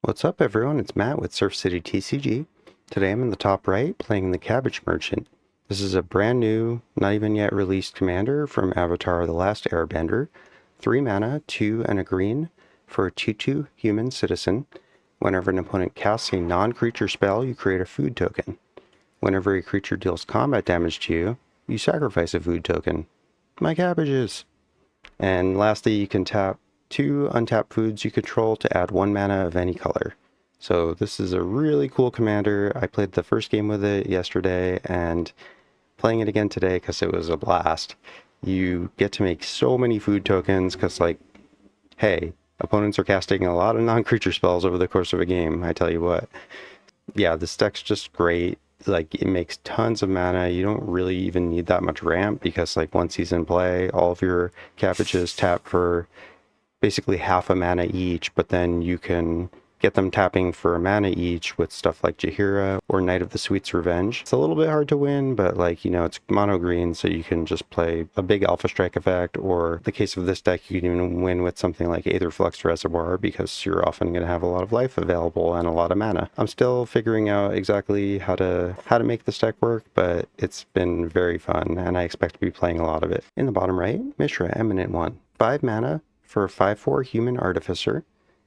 What's up everyone, it's Matt with Surf City TCG. Today I'm in the top right playing the Cabbage Merchant. This is a brand new, not even yet released commander from Avatar The Last Airbender. 3 mana, 2 and a green for a 2/2 human citizen. Whenever an opponent casts a non-creature spell, you create a food token. Whenever a creature deals combat damage to you, you sacrifice a food token. My cabbages! And lastly, you can tap 2 untapped foods you control to add 1 mana of any color. So this is a really cool commander. I played the first game with it yesterday and playing it again today because it was a blast. You get to make so many food tokens because, like, hey, opponents are casting a lot of non-creature spells over the course of a game, I tell you what. Yeah, this deck's just great. Like, it makes tons of mana. You don't really even need that much ramp because, like, once he's in play, all of your cabbages tap for basically half a mana each, but then you can get them tapping for a mana each with stuff like Jaheira or Knight of the Sweet's Revenge. It's a little bit hard to win, but, like, you know, it's mono green, so you can just play a big Alpha Strike effect, or in the case of this deck, you can even win with something like Aetherflux Reservoir because you're often going to have a lot of life available and a lot of mana. I'm still figuring out exactly how to make this deck work, but it's been very fun, and I expect to be playing a lot of it. In the bottom right, Mishra, Eminent One. 5 mana for a 5/4 Human Artificer.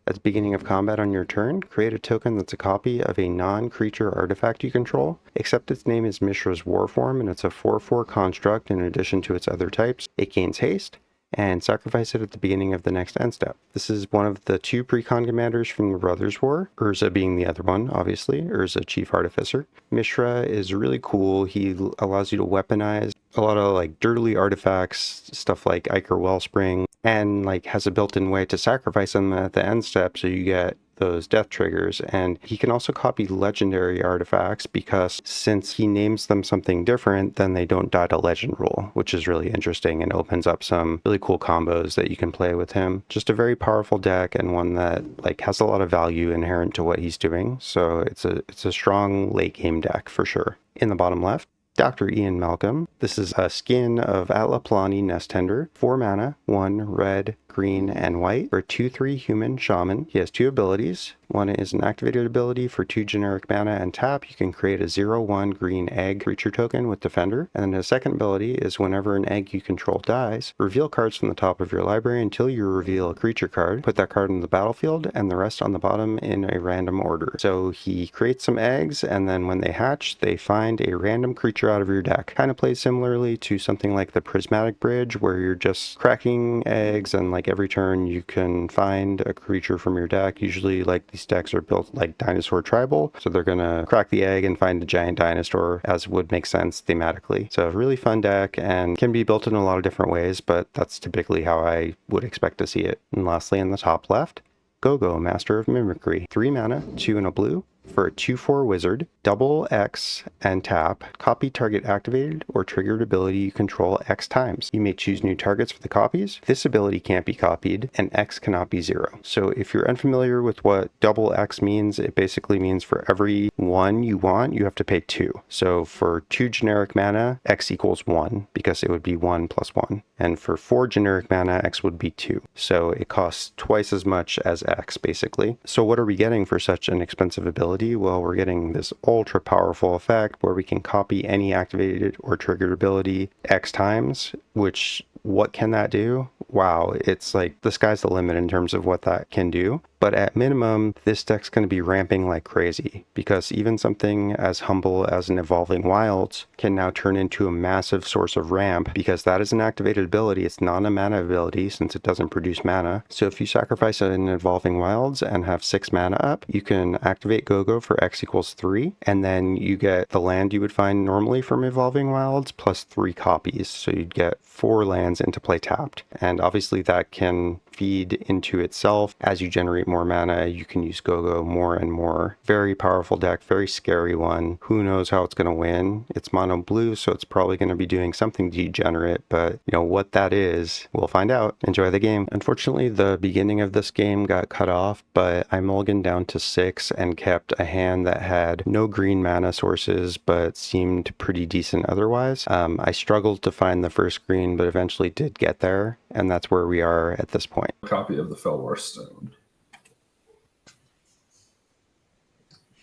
At the beginning of combat on your turn, create a token that's a copy of a non-creature artifact you control, except its name is Mishra's Warform and it's a 4/4 construct in addition to its other types. It gains haste, and sacrifice it at the beginning of the next end step. This is one of the 2 precon commanders from the Brothers War, Urza being the other one, obviously, Urza Chief Artificer. Mishra is really cool. He allows you to weaponize a lot of, like, dirtly artifacts, stuff like Ichor Wellspring, and, like, has a built-in way to sacrifice them at the end step so you get those death triggers. And he can also copy legendary artifacts because since he names them something different, then they don't die to legend rule, which is really interesting and opens up some really cool combos that you can play with him. Just a very powerful deck, and one that, like, has a lot of value inherent to what he's doing. So it's a strong late game deck for sure. In the bottom left, Dr. Ian Malcolm. This is a skin of Atla Palani Nest Tender. 4 mana, 1 red, green, and white for a 2/3 human shaman. He has 2 abilities. One is an activated ability for 2 generic mana and tap. You can create a 0/1 green egg creature token with Defender. And then his second ability is whenever an egg you control dies, reveal cards from the top of your library until you reveal a creature card. Put that card in the battlefield and the rest on the bottom in a random order. So he creates some eggs, and then when they hatch, they find a random creature out of your deck. Kind of plays similarly to something like the Prismatic Bridge, where you're just cracking eggs, and, like, every turn you can find a creature from your deck. Usually, like, these decks are built like Dinosaur Tribal, so they're gonna crack the egg and find a giant dinosaur, as would make sense thematically. So a really fun deck, and can be built in a lot of different ways, but that's typically how I would expect to see it. And lastly, in the top left, Gogo, Master of Mimicry. 3 mana, 2 and a blue for a 2/4 wizard. Double X and tap. Copy target activated or triggered ability you control X times. You may choose new targets for the copies. This ability can't be copied, and X cannot be 0. So if you're unfamiliar with what double X means, it basically means for every 1 you want, you have to pay 2. So for 2 generic mana, X equals 1, because it would be 1 plus 1. And for 4 generic mana, X would be 2. So it costs twice as much as X, basically. So what are we getting for such an expensive ability? Well, we're getting this ultra powerful effect where we can copy any activated or triggered ability X times, which, what can that do? Wow, it's like the sky's the limit in terms of what that can do. But at minimum, this deck's going to be ramping like crazy, because even something as humble as an Evolving Wilds can now turn into a massive source of ramp, because that is an activated ability. It's not a mana ability since it doesn't produce mana. So if you sacrifice an Evolving Wilds and have 6 mana up, you can activate Gogo for X equals 3, and then you get the land you would find normally from Evolving Wilds plus 3 copies. So you'd get 4 lands into play tapped. And obviously that can feed into itself. As you generate more mana, you can use Gogo more and more. Very powerful deck, very scary one. Who knows how it's going to win? It's mono blue, so it's probably going to be doing something degenerate, but, you know, what that is, we'll find out. Enjoy the game. Unfortunately, the beginning of this game got cut off, but I mulliganed down to 6 and kept a hand that had no green mana sources, but seemed pretty decent otherwise. I struggled to find the first green, but eventually did get there, and that's where we are at this point. Copy of the Felwar Stone.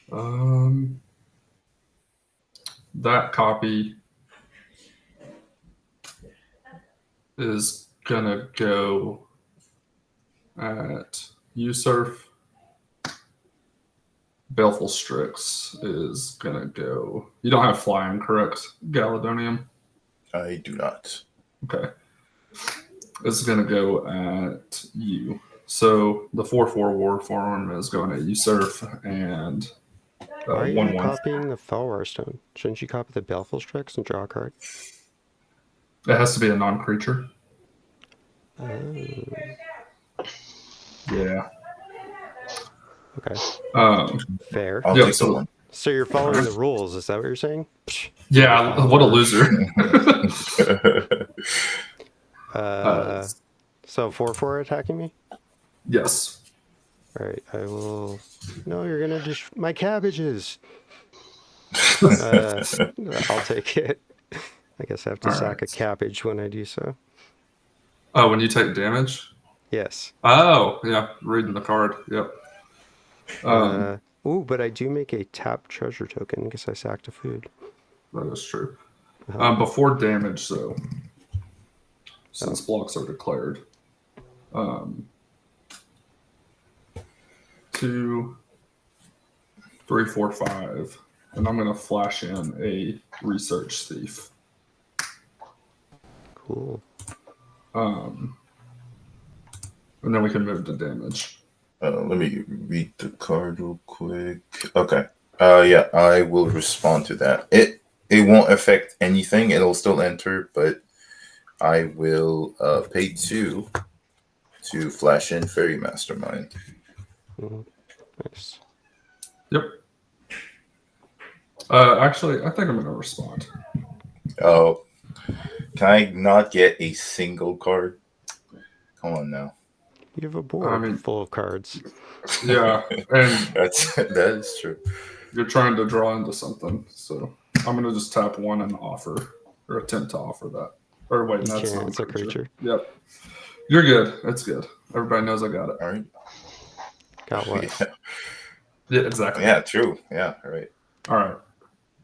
That copy is gonna go at Usurf. Baleful Strix is gonna go. You don't have flying, correct, Galadonium? I do not. Okay. It's gonna go at you. So the 4/4 war form is going at Usurf and Why are you 1/1. copying the Felwar Stone? Shouldn't you copy the Baleful Strix and draw a card? It has to be a non-creature. Yeah. Okay. Fair. I'll Yeah. take the So one. So you're following the rules, is that what you're saying? Psh, yeah. What a loser. So 4/4 attacking me? Yes. Alright, I will... No, you're gonna my cabbages! I'll take it. I guess I have to sack a cabbage when I do so. Oh, when you take damage? Yes. Oh, yeah. Reading the card. Yep. Ooh, but I do make a tap treasure token because I sacked a food. That is true. Before damage, though, since blocks are declared, 2, 3, 4, 5, and I'm going to flash in a research thief. Cool. And then we can move to damage. Let me read the card real quick. Okay. Yeah, I will respond to that. It won't affect anything. It'll still enter, but I will pay 2 to flash in Fairy Mastermind. Nice. Yep. Actually, I think I'm going to respond. Oh, can I not get a single card? Come on now. You have a board full of cards. Yeah, and that is true. You're trying to draw into something, so I'm going to just tap 1 and offer, or attempt to offer that. Or wait, that's not It's a creature. Yep. You're good. It's good. Everybody knows I got it. All right. Got what? Yeah, exactly. Yeah, true. Yeah, all right. All right.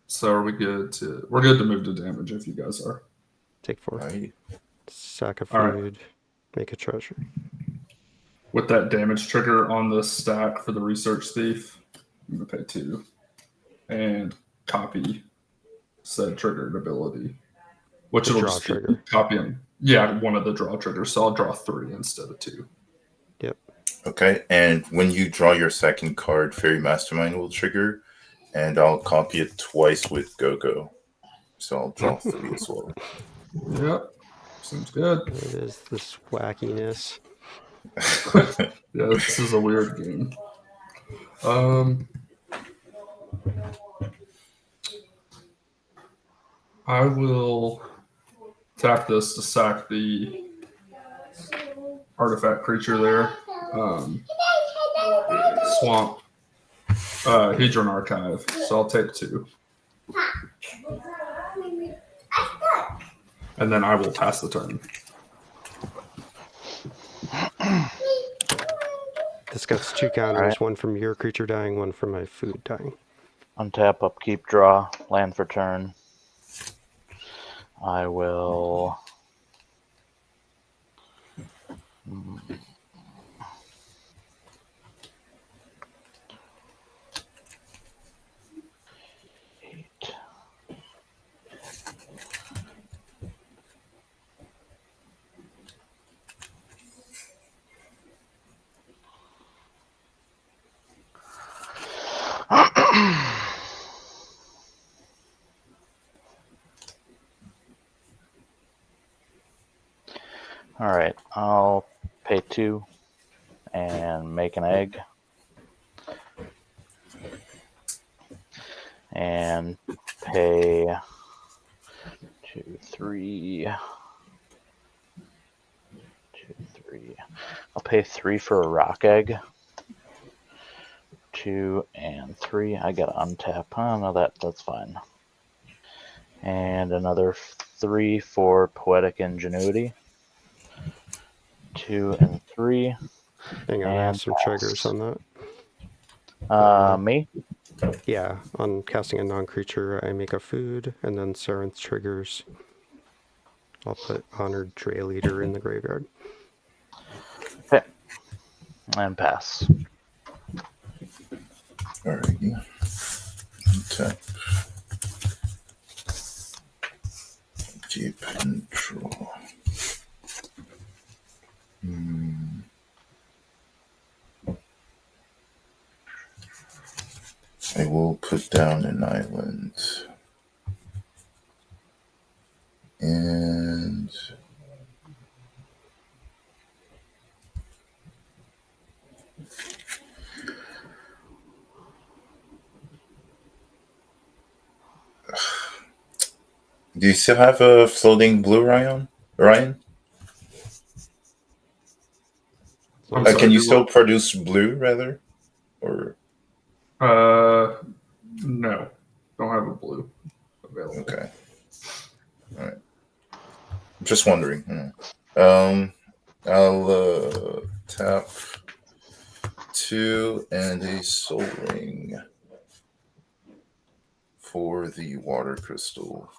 So are we good we're good to move to damage if you guys are. Take 4. All right. Sack a food. Make a treasure. With that damage trigger on the stack for the research thief, I'm going to pay 2. And copy said triggered ability. Which The it'll draw just trigger. Copy them. Yeah, one of the draw triggers. So I'll draw 3 instead of 2. Yep. Okay, and when you draw your second card, Fairy Mastermind will trigger, and I'll copy it twice with Gogo. So I'll draw 3 as well. Yep. Seems good. It is this wackiness. Yeah, this is a weird game. I will tap this to sack the artifact creature there. Swamp. Hedron Archive. So I'll take 2. And then I will pass the turn. This gets 2 counters, 1 from your creature dying, 1 from my food dying. Untap, upkeep, draw, land for turn. I will... All right, I'll pay 2 and make an egg. And pay 2, 3. 2, 3. I'll pay 3 for a rock egg. 2 and 3. I gotta untap. Oh no, that's fine. And another 3 for poetic ingenuity. 2 and 3. Hang on, I have some triggers on that. Me? Yeah, on casting a non-creature, I make a food, and then Sarenth triggers. I'll put Honored Dray Leader in the graveyard. Okay. And pass. Alrighty. Tap. Keep and draw. I will put down an island. And do you still have a floating blue, Ryan? I'm sorry, Can you do still what? produce blue, rather? Or No, don't have a blue available. okay, all right. Just wondering. I'll tap 2 and a Soul Ring for the water crystal.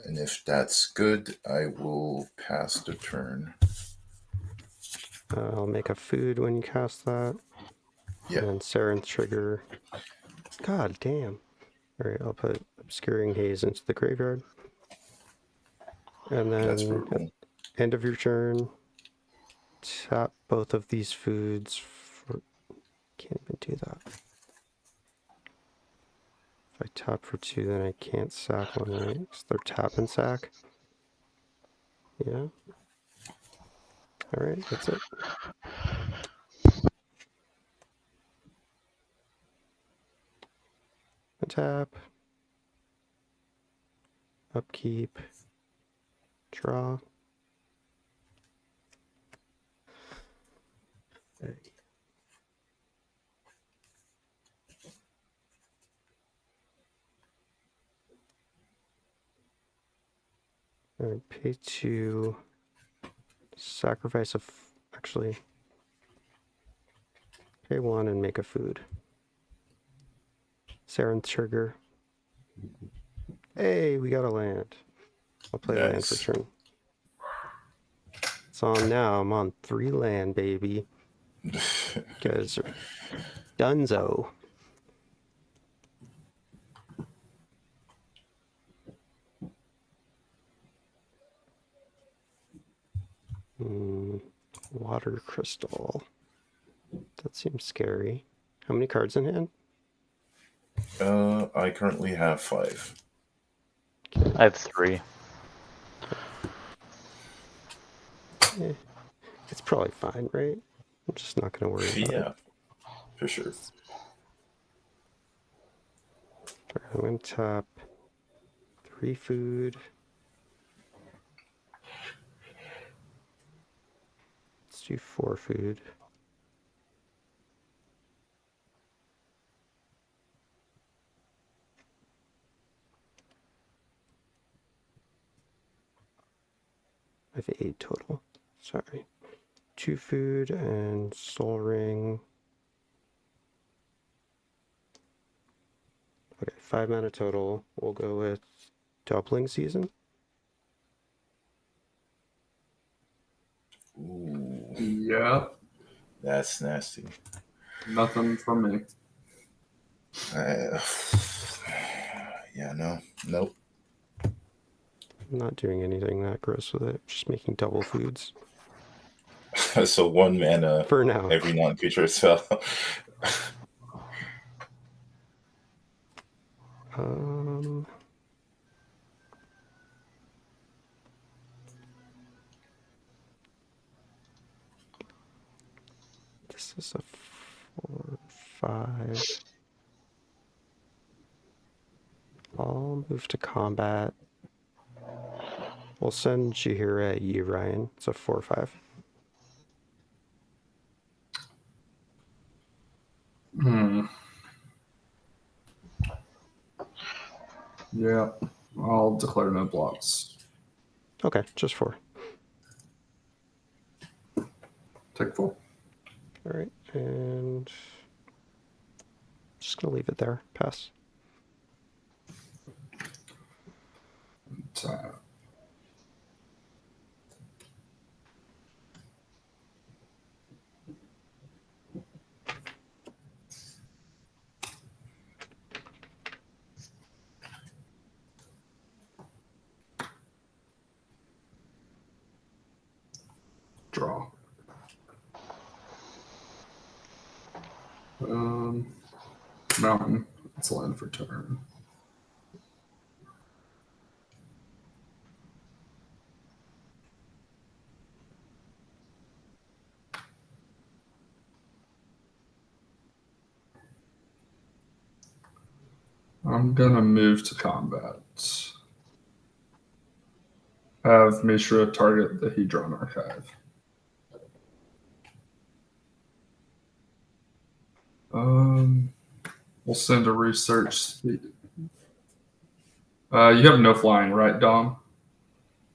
And if that's good, I will pass the turn. I'll make a food when you cast that. Yeah. And then Sarenth trigger. God damn. Alright, I'll put Obscuring Haze into the graveyard. And That's then brutal. at end of your turn, tap both of these foods for... Can't even do that. If I tap for 2, then I can't sack one, right? Because they're tap and sack. Yeah. Alright, that's it. Tap. Upkeep. Draw. Alright, pay 2. Sacrifice a... Actually... Pay 1 and make a food. Sarenth trigger. Hey, we got a land. I'll play land for Nice. turn. It's on now. I'm on 3 land, baby. You guys are dunzo. Water crystal. That seems scary. How many cards in hand? I currently have 5. I have 3. It's probably fine, right? I'm just not going to worry about it. Yeah, for sure. Alright, I'm going to tap 3 food. Let's do 4 food. I have 8 total. Sorry. 2 food and Soul Ring. Okay, 5 mana total. We'll go with Doubling Season. Ooh, Yeah, that's nasty. nothing from me. Yeah, no. Nope. I'm not doing anything that gross with it. Just making double foods. So 1 mana For now. every non-creature spell. This is a 4, 5. I'll move to combat. We'll send Jahira at you, Ryan. It's a 4, 5. Yeah, I'll declare no blocks. Okay, just 4. Take 4. All right, And just gonna leave it there. Pass. Tap. Draw. Mountain. It's land for turn. I'm gonna move to combat. Have Mishra target the Hedron archive. We'll send a research. You have no flying, right, Dom?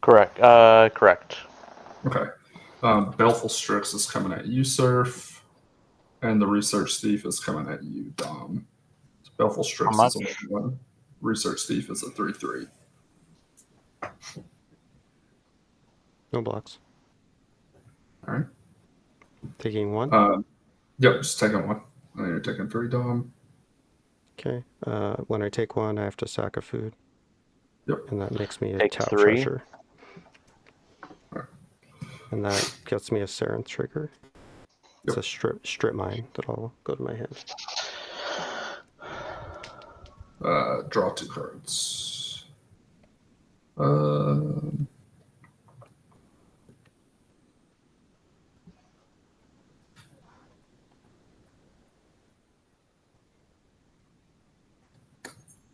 Correct. Correct. Okay. Baleful Strix is coming at you, Surf, and the Research Thief is coming at you, Dom. Baleful Strix is a 1. Research Thief is a 3/3. No blocks. All right. Taking 1. Yep, just taking 1. And then you're taking 3, Dom. Okay. When I take 1, I have to sack a food. Yep. And that makes me a Take tap 3. treasure. Right. And that gets me a Saren trigger. It's Yep. a strip mine that'll go to my hand. Draw 2 cards.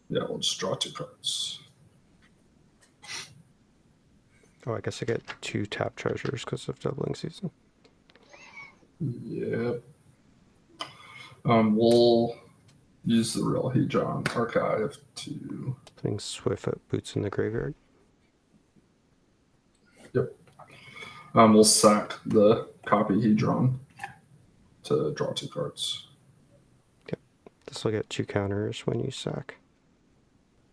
Yeah, we'll just draw 2 cards. Oh, I guess I get 2 tap treasures because of doubling season. Yep. We'll use the real Hedron archive to. Putting Swift at Boots in the graveyard. Yep. We'll sack the copy Hedron to draw 2 cards. Yep. This will get 2 counters when you sack.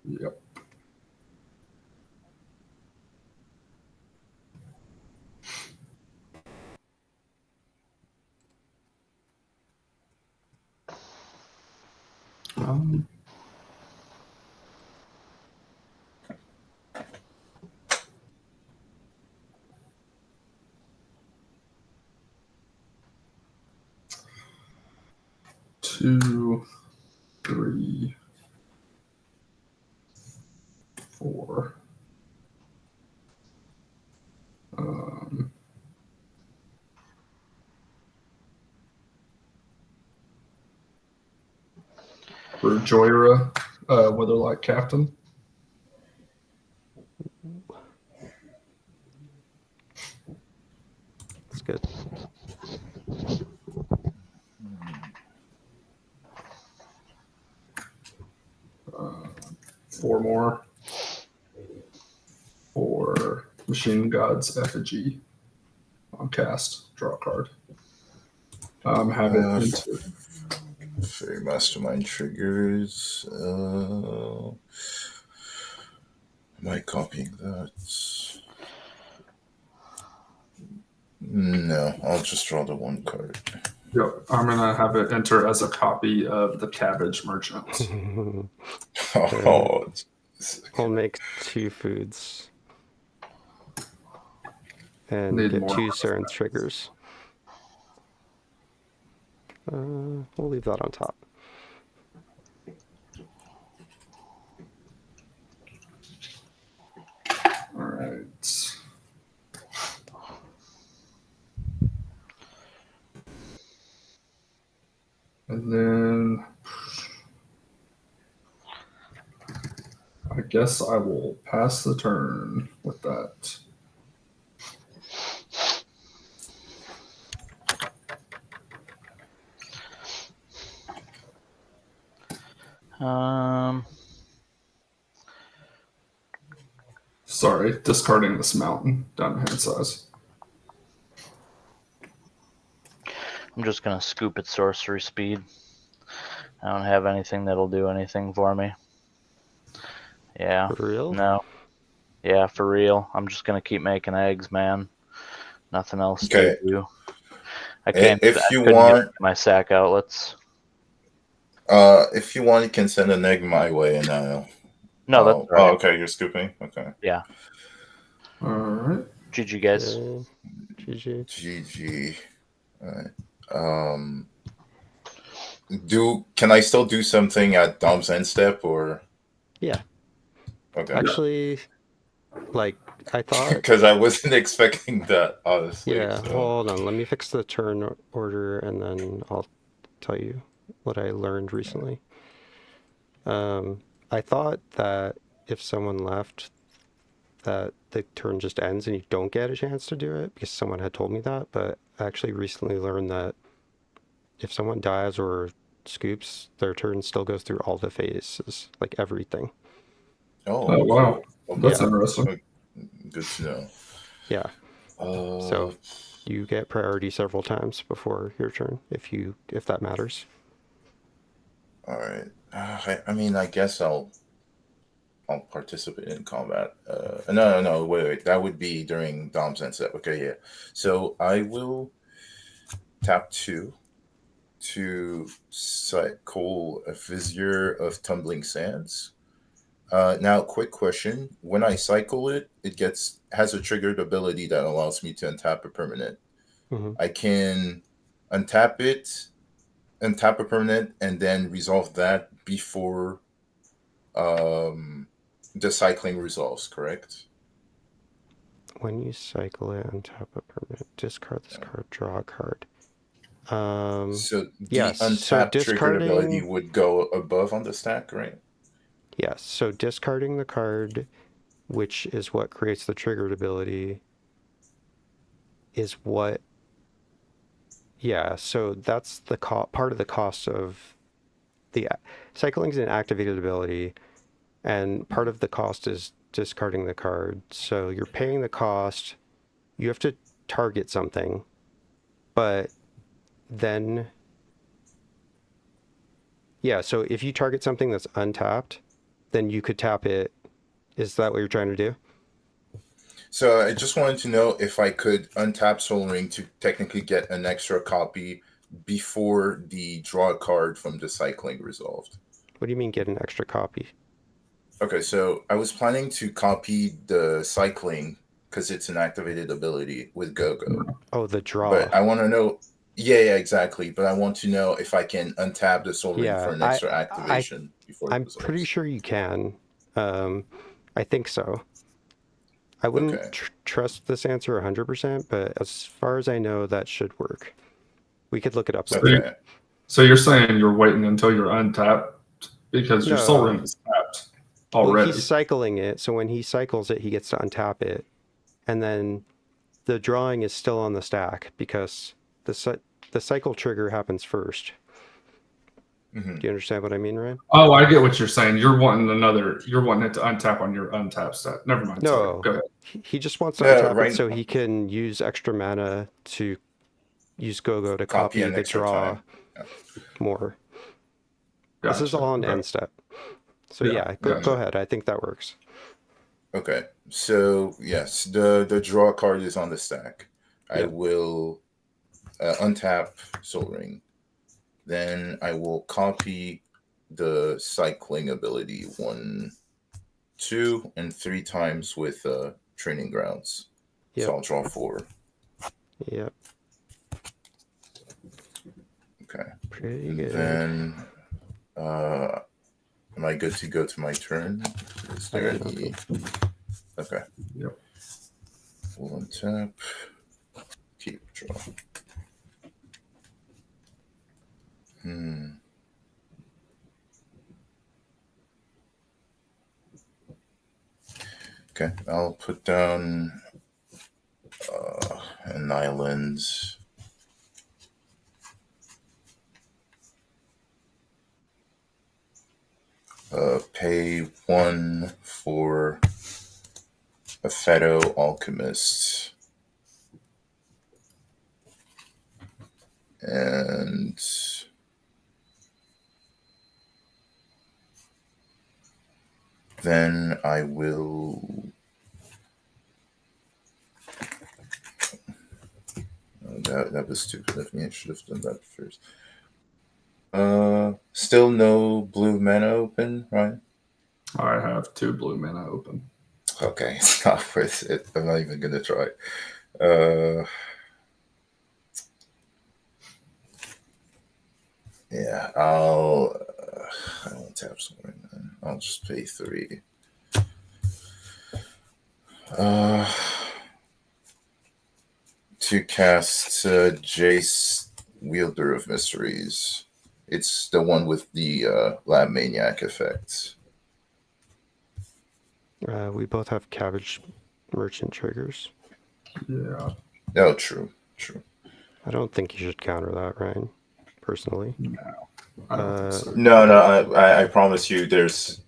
Yep. Two, 3, 4. For Joyra, Witherlight Captain. That's good. Four more for Machine God's Effigy on cast. Draw a card. Have it into. Fairy Mastermind triggers. Am I copying that? No, I'll just draw the 1 card. Yep, I'm gonna have it enter as a copy of the Cabbage Merchant. Oh, I'll make 2 foods. And Need get more 2 Saren triggers. We'll leave that on top. All right. And then I guess I will pass the turn with that. Sorry, discarding this mountain down to hand size. I'm just gonna scoop at sorcery speed. I don't have anything that'll do anything for me. Yeah. For real? No. Yeah, for real. I'm just gonna keep making eggs, man. Nothing else Okay. to do. I If you couldn't get want, my sack outlets. you can send an egg my way, and I'll. No, that's Oh, right. okay. You're scooping. Okay. Yeah. All right. GG guys. Okay. GG. GG. All right. Can I still do something at Dom's end step or? Yeah. Okay. Actually, like, I thought. Because I wasn't expecting that, honestly. Yeah, so. hold on. Let me fix the turn order and then I'll tell you what I learned recently. I thought that if someone left, that the turn just ends and you don't get a chance to do it because someone had told me that, but I actually recently learned that if someone dies or scoops, their turn still goes through all the phases, like everything. Oh, wow. Cool. That's Yeah. interesting. Good to know. Yeah. So you get priority several times before your turn if that matters. All right. I mean, I guess I'll participate in combat. No, wait. That would be during Dom's end step. Okay, yeah. So I will tap 2 to cycle a Vizier of Tumbling Sands. Now, quick question: when I cycle it, it has a triggered ability that allows me to untap a permanent. Mm-hmm. I can untap it, untap a permanent, and then resolve that before the cycling resolves. Correct? When you cycle it, untap a permanent, discard this card, draw a card. So the yes. untapped triggered ability would go above on the stack, right? Yes. So discarding the card, which is what creates the triggered ability, is what. Yeah. So that's the part of the cost of the cycling is an activated ability, and part of the cost is discarding the card. So you're paying the cost. You have to target something, but then. Yeah, so if you target something that's untapped, then you could tap it. Is that what you're trying to do? So I just wanted to know if I could untap Soul Ring to technically get an extra copy before the draw card from the cycling resolved. What do you mean get an extra copy? Okay, so I was planning to copy the cycling because it's an activated ability with Gogo. Oh, the draw. But I want to know. Yeah, exactly. But I want to know if I can untap the Soul Ring for an extra activation before. I'm pretty sure you can. I think so. I wouldn't trust this answer 100%, but as far as I know, that should work. We could look it up. So you're saying you're waiting until you're untapped because your Soul Ring is tapped already. Well, he's cycling it, so when he cycles it, he gets to untap it, and then the drawing is still on the stack because the cycle trigger happens first. Mm-hmm. Do you understand what I mean, Ryan? Oh, I get what you're saying. You're wanting it to untap on your untapped stat. Never mind. No, sorry. Go ahead. He just wants to untap it so he can use extra mana to use Gogo to copy the draw more. Gotcha. This is all an end step. So yeah, go ahead. I think that works. Okay. So yes, the draw card is on the stack. I will untap Soul Ring. Then I will copy the cycling ability 1, 2, and 3 times with Training Grounds. Yep. So I'll draw 4. Yep. Okay. Pretty good. Then am I good to go to my turn? Is there any? Okay. Yep. Full untap. Keep draw. Okay, I'll put down an island. Pay 1 for a Feto Alchemist. And then I will. That was stupid of me. I should have done that first. Still no blue mana open, right? I have 2 blue mana open. Okay, it's not worth it. I'm not even gonna try. Yeah, I'll tap somewhere. Then I'll just pay 3. To cast Jace, Wielder of Mysteries. It's the one with the Lab Maniac effect. We both have Cabbage Merchant triggers. Yeah. Oh, true. I don't think you should counter that, Ryan, personally. No. I don't think so. No, I promise you there's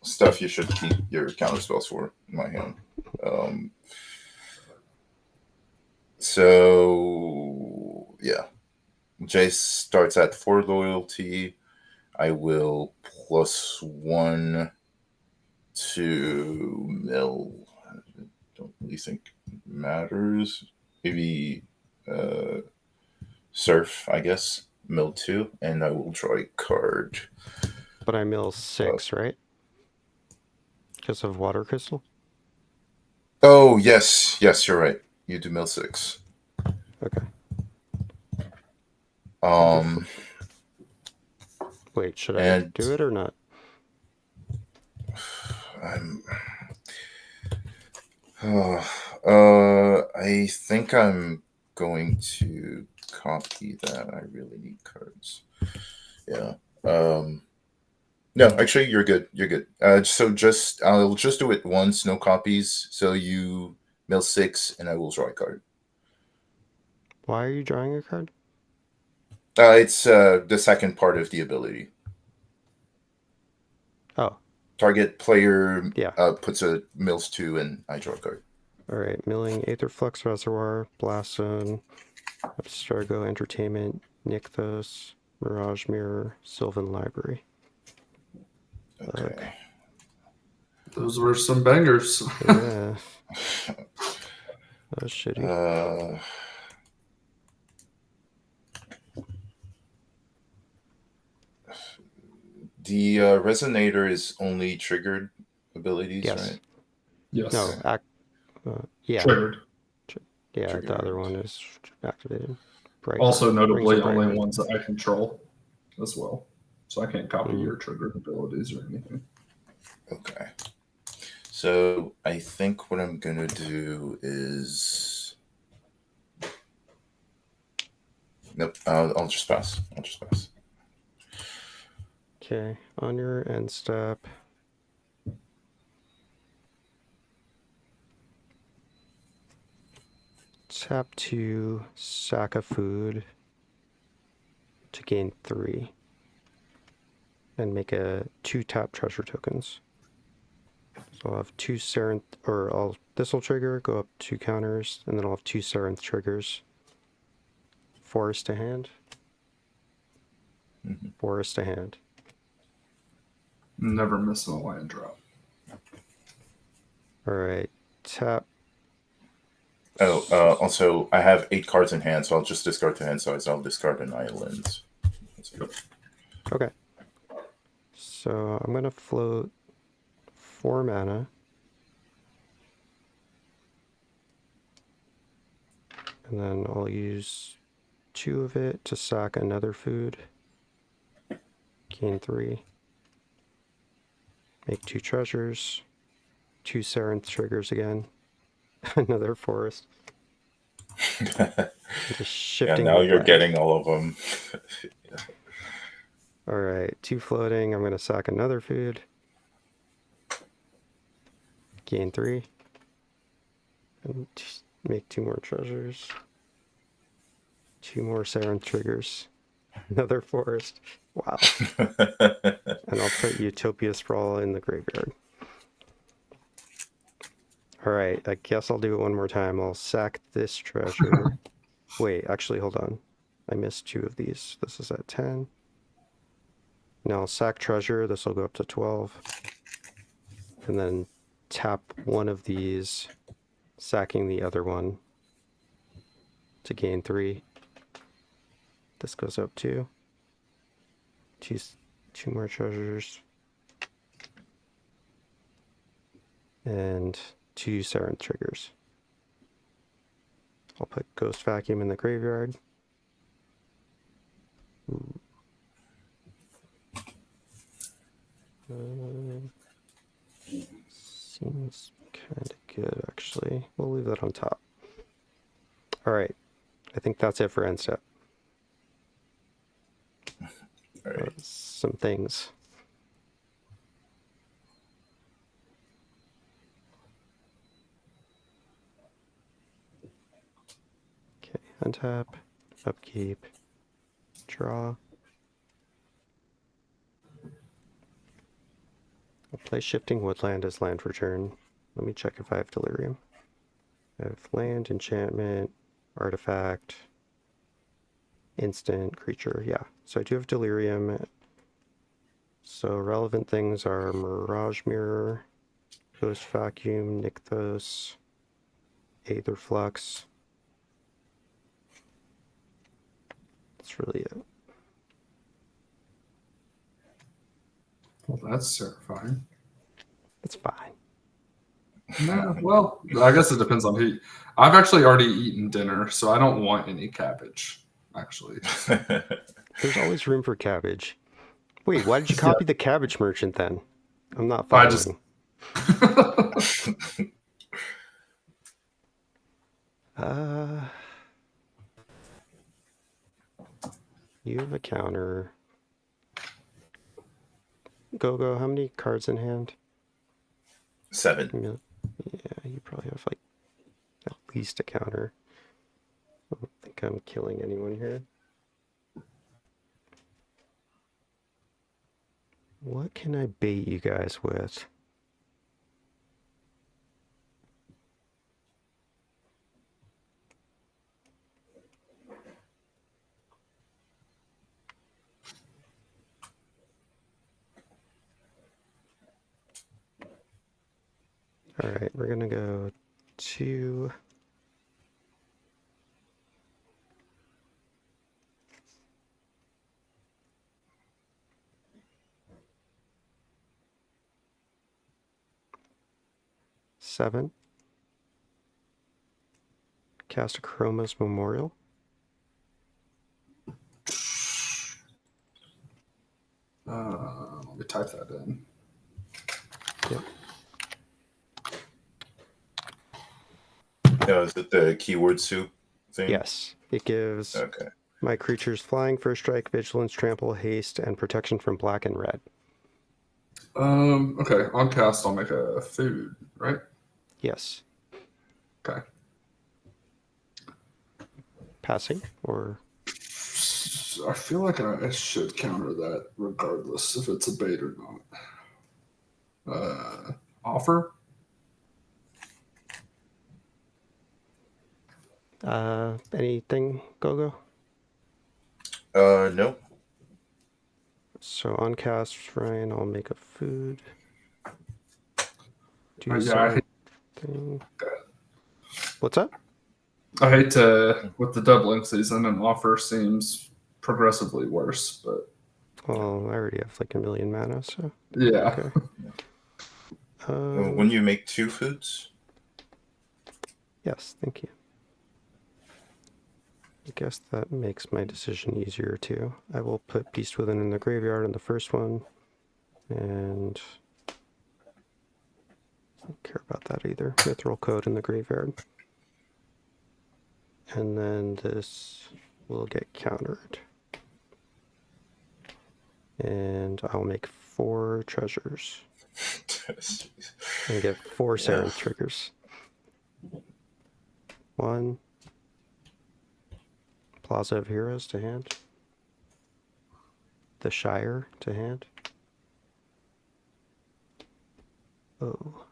stuff you should keep your counter spells for in my hand. So, yeah. Jace starts at 4 loyalty. I will +1 to mill. I don't really think it matters. Maybe surf, I guess. Mill 2, and I will draw a card. But I mill 6, right? Because of Water Crystal? Oh, yes, you're right. You do mill 6. Okay. Wait, should I do it or not? I think I'm going to copy that. I really need cards. Yeah. No, actually, you're good. You're good. So I'll just do it once, no copies. So you mill 6, and I will draw a card. Why are you drawing a card? It's the second part of the ability. Oh. Target player Yeah. puts a mills 2, and I draw a card. Alright, milling Aetherflux Reservoir, Blast Zone, Abstergo Entertainment, Nykthos, Mirage Mirror, Sylvan Library. Okay. Those were some bangers. Yeah. That was shitty. The Resonator is only triggered abilities, Yes. right? Yes. No, yeah. Triggered. Yeah, Triggered. the other one is activated. Also, Rings notably, of Bright only Light. ones that I control as well. So I can't copy Mhm. your triggered abilities or anything. Okay. So I think what I'm gonna do is nope. I'll just pass. Okay, on your end step. Tap 2, sack of food to gain 3. And make a 2 tap treasure tokens. So I'll have 2 Sarenth, this will trigger, go up 2 counters, and then I'll have 2 Sarenth triggers. Forest to hand. Mm-hmm. Forest to hand. Never miss a land drop. Alright, tap. Also, I have 8 cards in hand, so I'll just discard the hand size. I'll discard an island. Okay. So I'm going to float 4 mana. And then I'll use 2 of it to sack another food. Gain 3. Make 2 treasures. 2 Sarenth triggers again. Another forest. Just shifting. Yeah, now the you're land. getting all of them. Yeah. Alright, 2 floating. I'm going to sack another food. Gain 3. And make 2 more treasures. 2 more Sarenth triggers. Another forest. Wow. And I'll put Utopia Sprawl in the graveyard. Alright, I guess I'll do it one more time. I'll sack this treasure. Wait, actually, hold on. I missed 2 of these. This is at 10. Now I'll sack treasure. This will go up to 12. And then tap one of these, sacking the other one to gain 3. This goes up 2. 2 more treasures. And 2 Siren triggers. I'll put Ghost Vacuum in the graveyard. Seems kind of good, actually. We'll leave that on top. Alright, I think that's it for end step. All right. Some things. Okay, untap, upkeep, draw. I'll play Shifting Woodland as land for turn. Let me check if I have Delirium. I have land, enchantment, artifact, instant, creature. Yeah, so I do have Delirium. So relevant things are Mirage Mirror, Ghost Vacuum, Nykthos, Aether Flux. That's really it. Well, that's terrifying. It's fine. Nah, well, I guess it depends on who. I've actually already eaten dinner, so I don't want any cabbage, actually. There's always room for cabbage. Wait, why did you Yeah. copy the cabbage merchant then? I'm not I following. just. You have a counter. Gogo, how many cards in hand? 7. Yeah, you probably have like at least a counter. I don't think I'm killing anyone here. What can I bait you guys with? All right, we're gonna go to seven. Cast a Chroma's Memorial. Let me type that in. Yep. Is it the keyword soup thing? Yes, it gives Okay. my creatures flying, first strike, vigilance, trample, haste, and protection from black and red. Okay, on cast, I'll make a food, right? Yes. Okay. Passing or I feel like I should counter that regardless if it's a bait or not. Offer? anything, Gogo? No. So on cast, Ryan, I'll make a food. Do Yeah, I some hate, thing. What's up? I hate to, with the doubling season, and offer seems progressively worse, but Well, I already have like a million mana, so yeah. okay. When you make 2 foods? Yes, thank you. I guess that makes my decision easier too. I will put Beast Within in the graveyard on the first one, and I don't care about that either. Mithril Code in the graveyard. And then this will get countered. And I'll make 4 treasures and get 4 Siren triggers. 1. Plaza of Heroes to hand. The Shire to hand. Oh.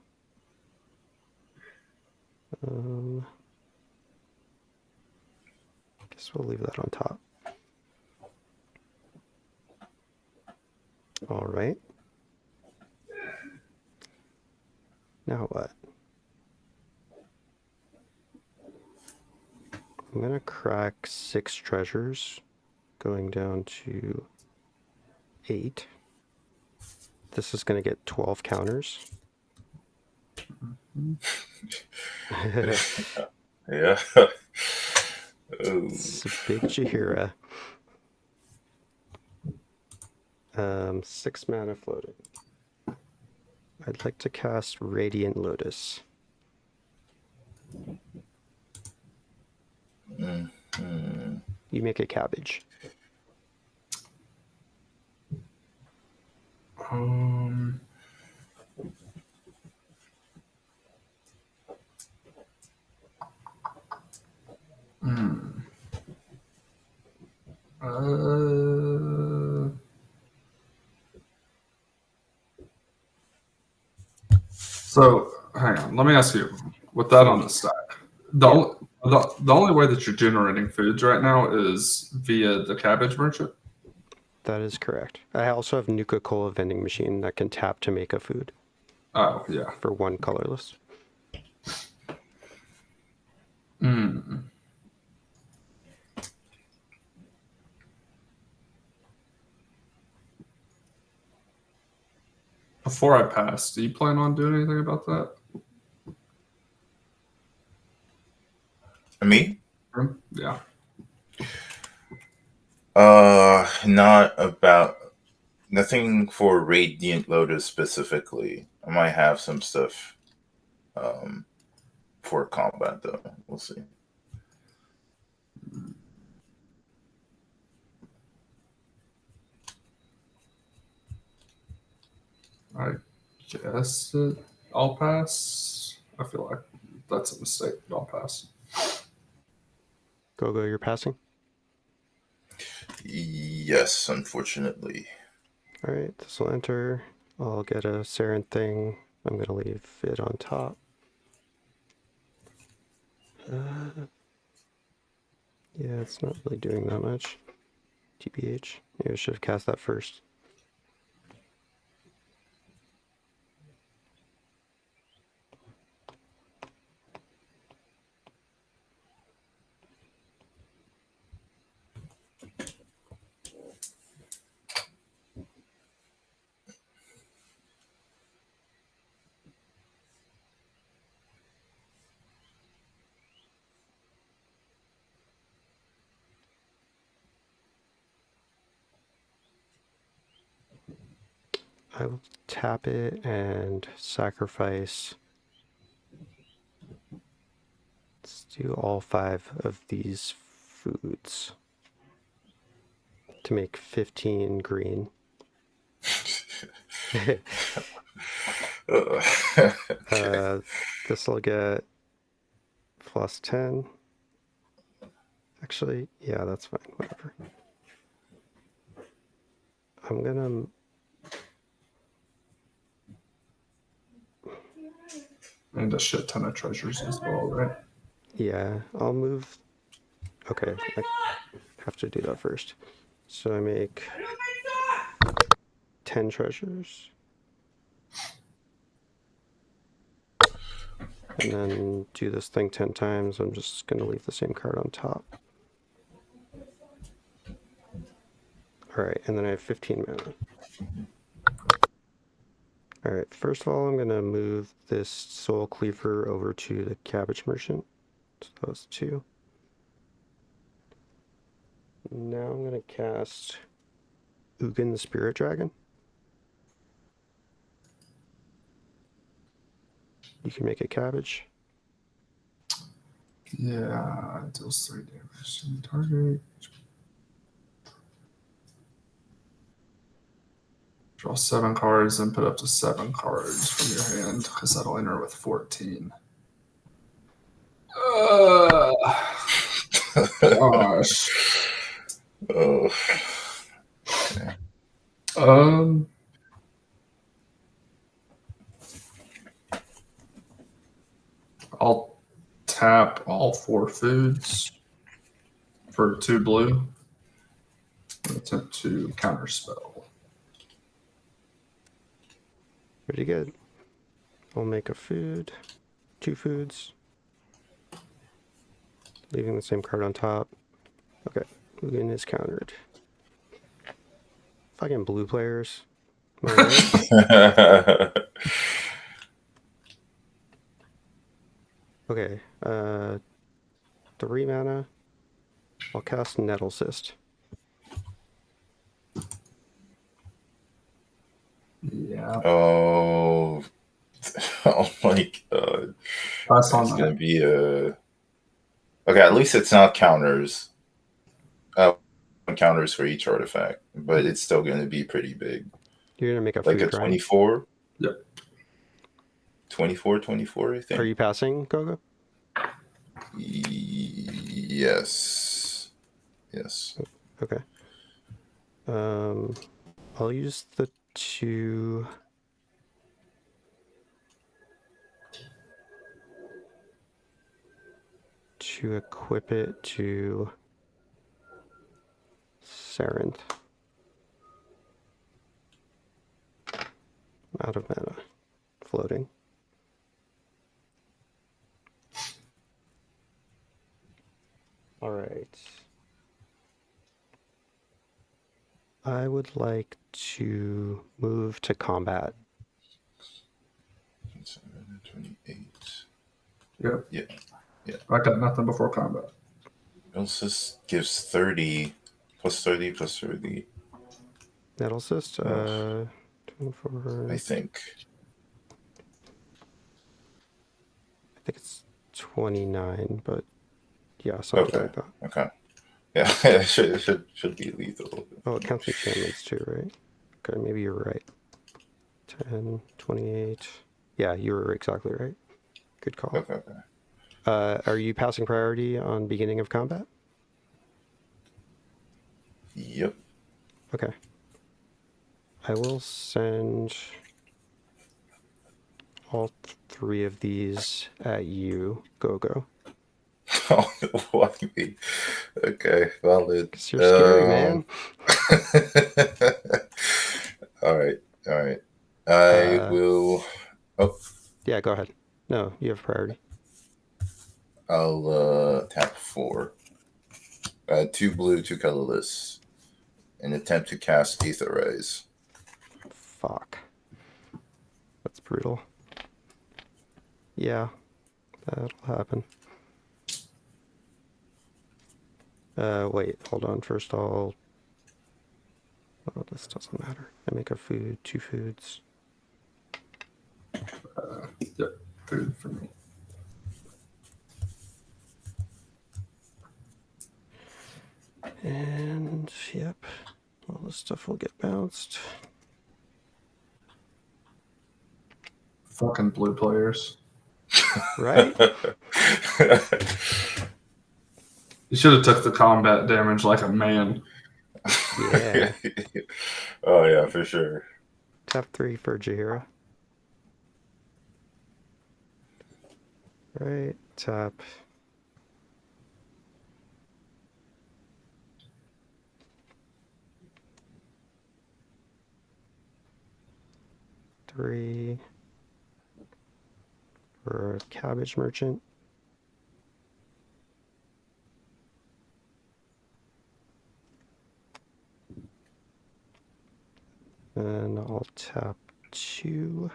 Guess we'll leave that on top. All right. Now what? I'm going to crack 6 treasures, going down to 8. This is going to get 12 counters. Yeah. Oh. It's a big Jahira. 6 mana floating. I'd like to cast Radiant Lotus. Mm-hmm. You make a Cabbage. So hang on, let me ask you, with that on the stack, the only way that you're generating foods right now is via the Cabbage merchant. That is correct. I also have Nuka-Cola vending machine that can tap to make a food Oh yeah. for 1 colorless. Before I pass, do you plan on doing anything about that? Me? Yeah. Not about nothing for Radiant Lotus specifically. I might have some stuff for combat though. We'll see. I guess I'll pass. I feel like that's a mistake, but I'll pass. Gogo, you're passing? Yes, unfortunately. All right, this will enter. I'll get a Saren thing. I'm going to leave it on top. Yeah, it's not really doing that much. TBH. Maybe I should have cast that first. I will tap it and sacrifice. Let's do all 5 of these foods to make 15 green. This will get plus 10. Actually, yeah, that's fine. Whatever. I'm gonna. And a shit ton of treasures as well, right? Yeah, I'll move. Okay, I have to do that first. So I make 10 treasures. And then do this thing 10 times. I'm just going to leave the same card on top. Alright, and then I have 15 mana. Alright, first of all, I'm going to move this Soul Cleaver over to the Cabbage Merchant. So those 2. Now I'm going to cast Ugin the Spirit Dragon. You can make a Cabbage. Yeah, it deals 3 damage to the target. Draw 7 cards and put up to 7 cards from your hand because that'll enter with 14. Gosh. Oh. Okay. I'll tap all 4 foods for 2 blue. And attempt to counterspell. Pretty good. I'll make a food. 2 foods. Leaving the same card on top. Okay. Ugin is countered. Fucking blue players. Am I right? Okay. 3 mana. I'll cast Nettle Cyst. Yeah. Oh, oh my god. Pass on It's that. gonna be a. Okay, at least it's not counters. Counters for each artifact, but it's still gonna be pretty big. You're gonna make a Like food, a right? 24? Yep. 24, I think. Are you passing, Gogo? Yes. Yes. Okay. I'll use the 2. To equip it to Sarenth. Out of mana. Floating. Alright. I would like to move to combat. 28. Yep. Yeah. Yeah. I got nothing before combat. This gives 30 plus 30 plus 30, Nettle Cyst, 24. I think. I think it's 29, but yeah, something Okay. like that. Okay. Yeah, it should be lethal. Oh, it counts enchantments too, right? Okay, maybe you're right. 10, 28. Yeah, you were exactly right. Good call. Okay. Are you passing priority on beginning of combat? Yep. Okay. I will send all 3 of these at you, Gogo. Oh, why me? Okay, valid. 'Cause you're scary, man. All right. I will. Oh, Yeah, go ahead. No, you have priority. I'll tap 4. 2 blue, 2 colorless. And attempt to cast Aetherize. Fuck. That's brutal. Yeah, that'll happen. Wait, hold on. First I'll... Oh, this doesn't matter. I make a food, 2 foods. Yep. Food for me. And, yep, all this stuff will get bounced. Fucking blue players. Right? You should have took the combat damage like a man. Yeah. Oh yeah, for sure. Tap 3 for Jaheira. Right, tap. Three for a Cabbage merchant. And I'll tap 2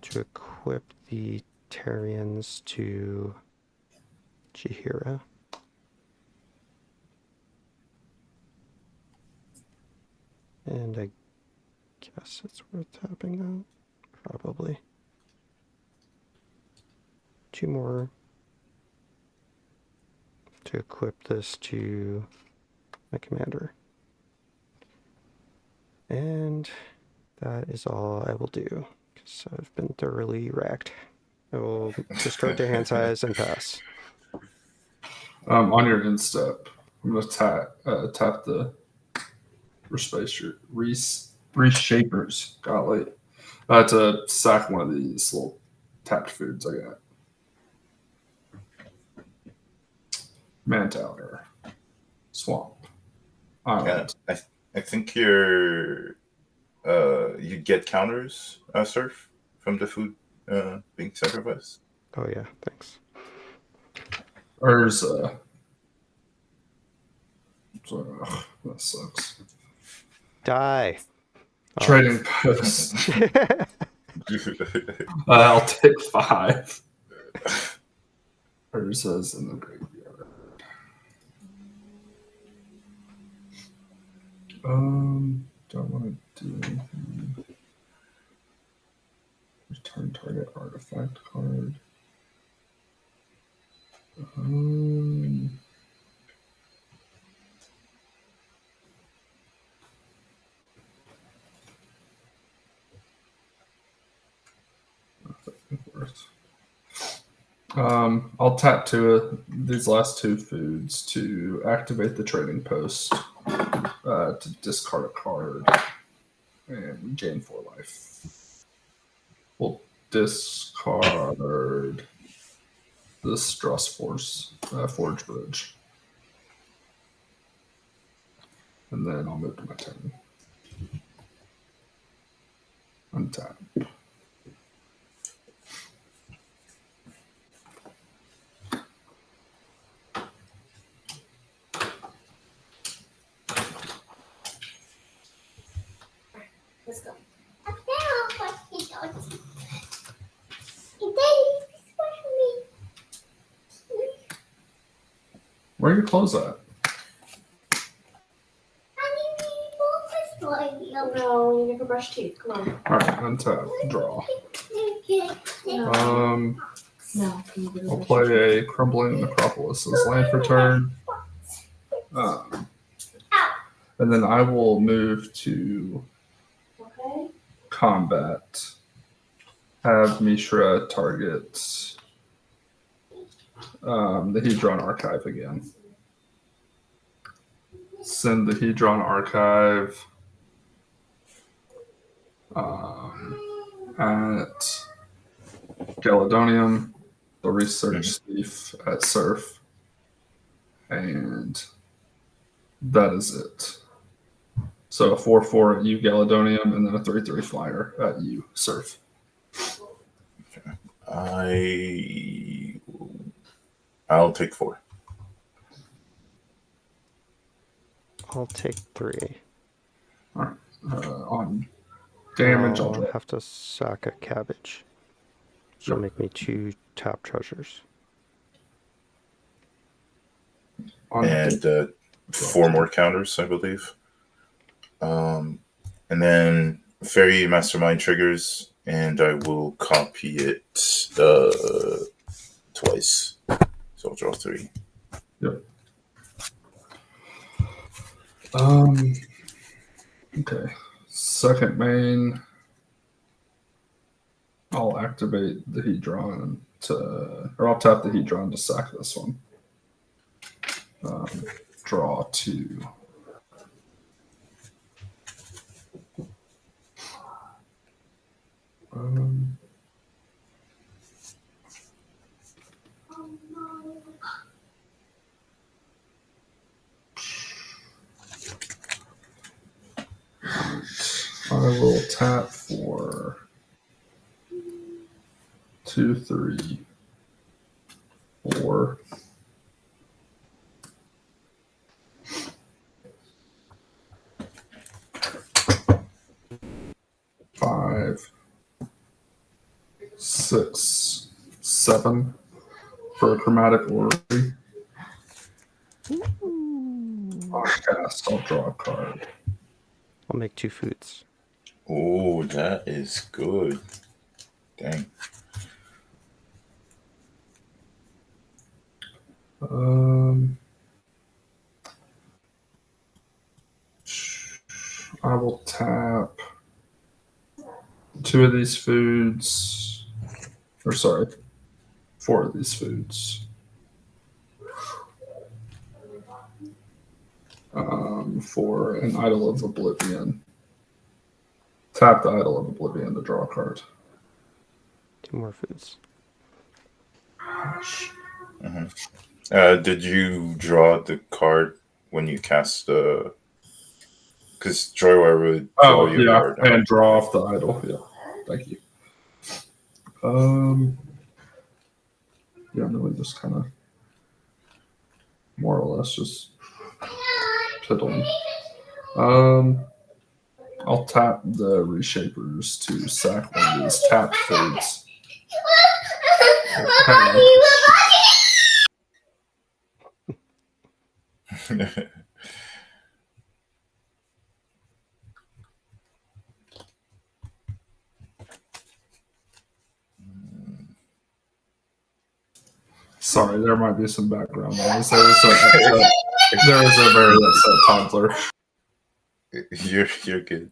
to equip the Tarians to Jaheira. And I guess it's worth tapping that. Probably. 2 more to equip this to my commander. And that is all I will do, because I've been thoroughly wrecked. I will discard to hand size and pass. On your end step, I'm gonna tap the reshapers. Golly, to sack one of these little tapped foods I got. Man Tower, Swamp, Island. Yeah, I I think you get counters, Surf, from the food being sacrificed. Oh yeah, thanks. Urza. Ugh, that sucks. Die. Oh. Trading post. I'll take 5. Urza's in the graveyard. Don't want to do anything. Return target artifact card. I'll tap these last 2 foods to activate the trading post to discard a card and gain 4 life. We'll discard the Stress Force Forge Bridge. And then I'll move to my turn. Untap. Let's go. Where are your clothes at? No, you need to brush teeth. Come on. All right, untap, draw. No. I'll play a Crumbling Necropolis as land for turn. And then I will move to Okay. combat. Have Mishra target the Hedron Archive again. Send the Hedron Archive at Galadonium, the Research Thief at Surf, and that is it. So a 4/4 at you, Galadonium, and then a 3/3 flyer at you, Surf. I'll take 4. I'll take 3. All right. On damage, I'll I'll draw. have to sack a Cabbage. Which will make me 2 tap treasures. On And 4 more counters, I believe. And then Fairy Mastermind triggers, and I will copy it twice. So I'll draw 3. Yep. Okay. Second main. I'll activate the Hedron or I'll tap the Hedron to sack this one. Draw 2. I will tap for 2, 3, 4. 5, 6, 7 for a Chromatic Orrery. On cast, I'll draw a card. I'll make 2 foods. Oh, that is good. Dang. I will tap 2 of these foods, or sorry, 4 of these foods. For an Idol of Oblivion. Tap the Idol of Oblivion to draw a card. 2 more foods. Did you draw the card when you cast the? Because because Joywire would draw Oh, your yeah, card. and draw off the idol. Yeah, thank you. Yeah, I'm really just kind of more or less just piddling. I'll tap the reshapers to sack one of these tap foods. Hang on. Sorry, there might be some background noise. There is a very upset toddler. You're good.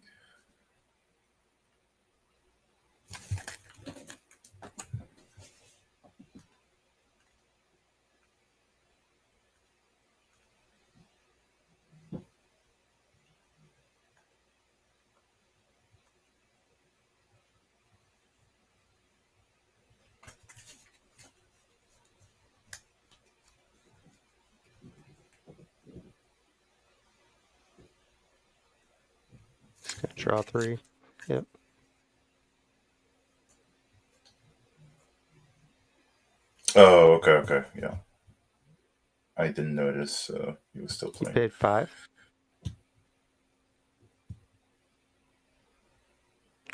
Draw 3. Yep. Oh, okay, yeah. I didn't notice he was still He playing. paid 5.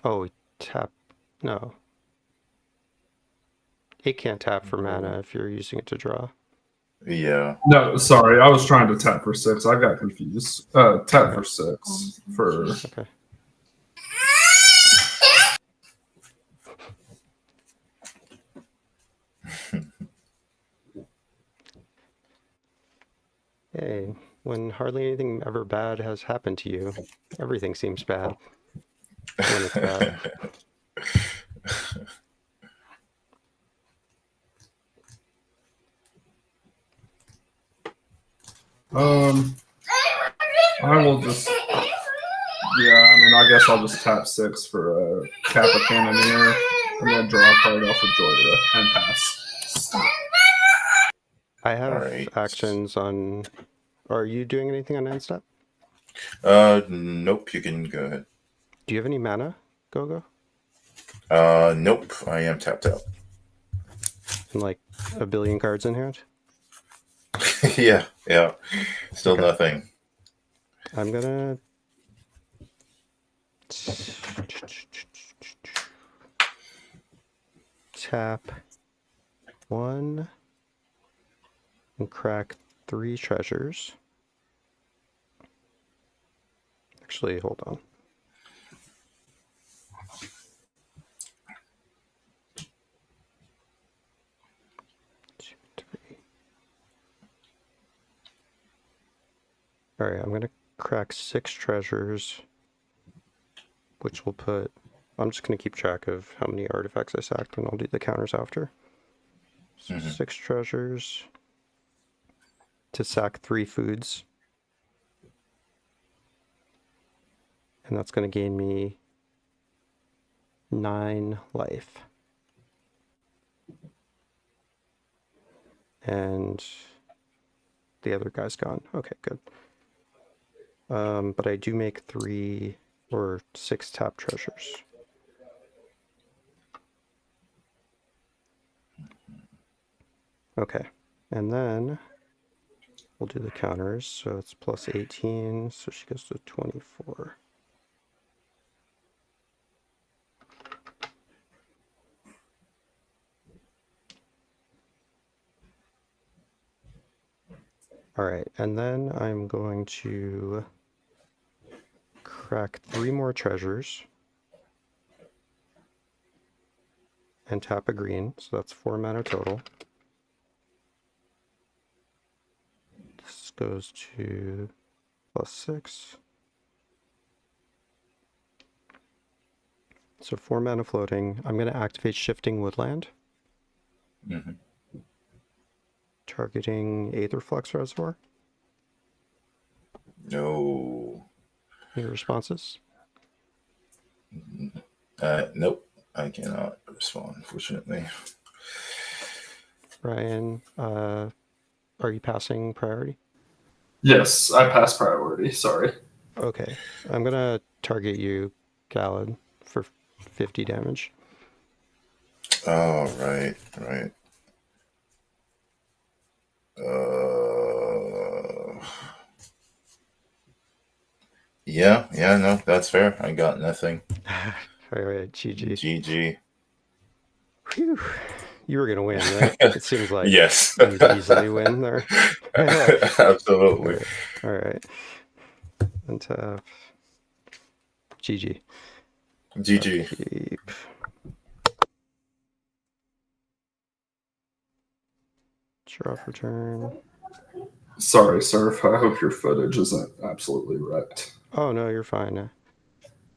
Oh, he tapped. No. It can't tap for mana if you're using it to draw. Yeah. No, sorry, I was trying to tap for 6. I got confused. Tap for 6 for. Okay. Hey, when hardly anything ever bad has happened to you, everything seems bad when it's bad. I will just. Yeah, I mean, I guess I'll just tap 6 for a Kappa Cannoneer and then draw a card off of Joyra and pass. I have Alright. actions on. Are you doing anything on end step? Nope, you can go ahead. Do you have any mana, Gogo? Nope, I am tapped out. And like a billion cards in hand? yeah. Still Okay. nothing. I'm gonna tap 1 and crack 3 treasures. Actually, hold on. Two, 3. All right, I'm gonna crack 6 treasures, which will put. I'm just gonna keep track of how many artifacts I sacked, and I'll do the counters after. So 6 treasures to sack 3 foods, and that's gonna gain me 9 life. And the other guy's gone. Okay, good. But I do make 3 or 6 tap treasures. Okay, and then we'll do the counters. So it's plus 18, so she goes to 24. All right, and then I'm going to crack 3 more treasures and tap a green, so that's 4 mana total. This goes to plus 6. So 4 mana floating. I'm going to activate Shifting Woodland. Targeting Aetherflux Reservoir. No. Any responses? Nope. I cannot respond, unfortunately. Ryan, are you passing priority? Yes, I pass priority. Sorry. Okay. I'm going to target you, Khaled, for 50 damage. Oh, right. Yeah, no, that's fair. I got nothing. All right, GG. GG. Whew. You were going to win, right? It seems like Yes. you'd easily win there. Absolutely. All right. Untap. GG. GG. Keep. Draw for turn. Sorry, Surf. I hope your footage isn't absolutely wrecked. Oh, no, you're fine.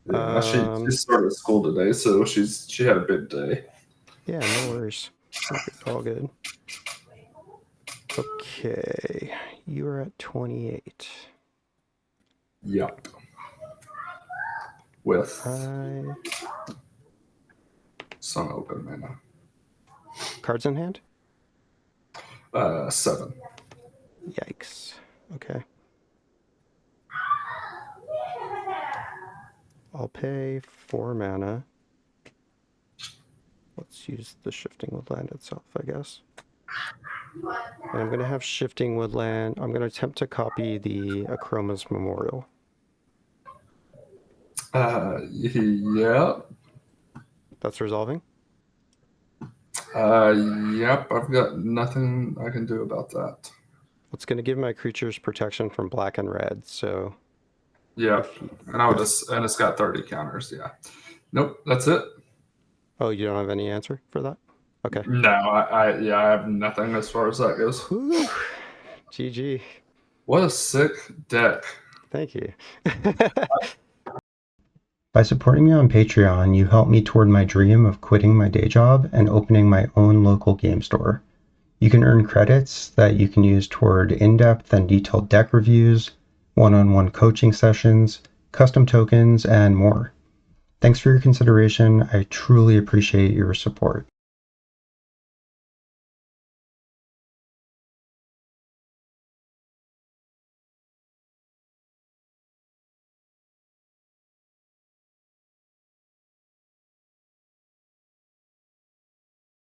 Yeah, she started school today, so she had a big day. Yeah, no worries. You're all good. Okay, you are at 28. Yep. With some open mana. Cards in hand? 7. Yikes. Okay. I'll pay 4 mana. Let's use the Shifting Woodland itself, I guess. And I'm going to have Shifting Woodland. I'm going to attempt to copy the Achroma's Memorial. Yeah. That's resolving? Yep. I've got nothing I can do about that. It's going to give my creatures protection from black and red, so... Yeah. And it's got 30 counters, yeah. Nope, that's it. Oh, you don't have any answer for that? Okay. No, I have nothing as far as that goes. Whew. GG. What a sick deck. Thank you. By supporting me on Patreon, you help me toward my dream of quitting my day job and opening my own local game store. You can earn credits that you can use toward in-depth and detailed deck reviews, one-on-one coaching sessions, custom tokens, and more. Thanks for your consideration. I truly appreciate your support.